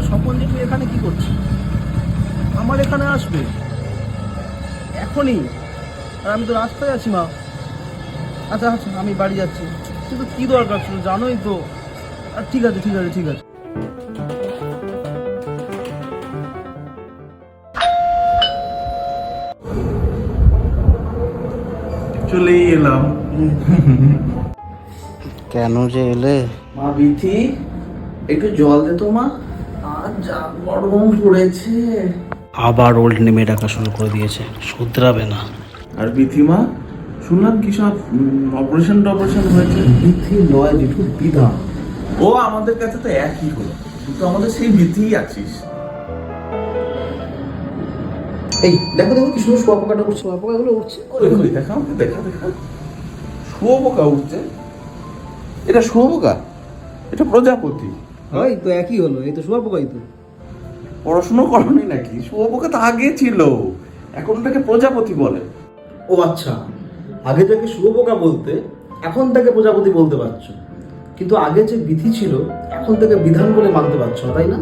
স্বপন জেঠু এখানে কি করছে? আমার এখানে আসবে এখনই? আর আমি তো রাস্তায় আছি মা। আচ্ছা আচ্ছা, আমি বাড়ি যাচ্ছি। কিন্তু কি দরকার ছিল জানোই তো। আর ঠিক আছে ঠিক আছে ঠিক আছে। চলেই এলাম। কেন যে এলে? মা বিথি, একটু জল দে তো মা। আর যা গরম পড়েছে। আবার ওল্ড নেমে ডাকা শুরু করে দিয়েছে, শুধরাবে না। আর বিথি মা, শুনলাম কি সব অপারেশন হয়েছে। বিধি নয় জেঠু, বিধান। ও আমাদের কাছে তো একই হলো, কিন্তু আমাদের সেই বিথিই আছিস। এই দেখো দেখো কি সুন্দর শুয়াপোকাটা উঠছে, শুয়াপোকাগুলো উঠছে। দেখা দেখা দেখা, শুয়োপোকা উঠছে। এটা শুয়োপোকা, এটা প্রজাপতি। হয় তো একই হলো, এই তো শুয়াপোকাই তো। পড়াশুনো করনি নাকি? শুয়োপোকা তো আগে ছিল, এখন ওটাকে প্রজাপতি বলে। ও আচ্ছা, আগে থেকে শুয়োপোকা বলতে এখন থেকে প্রজাপতি বলতে পারছো, কিন্তু আগে যে বিধি ছিল এখন থেকে বিধান বলে মানতে পারছো না, তাই না?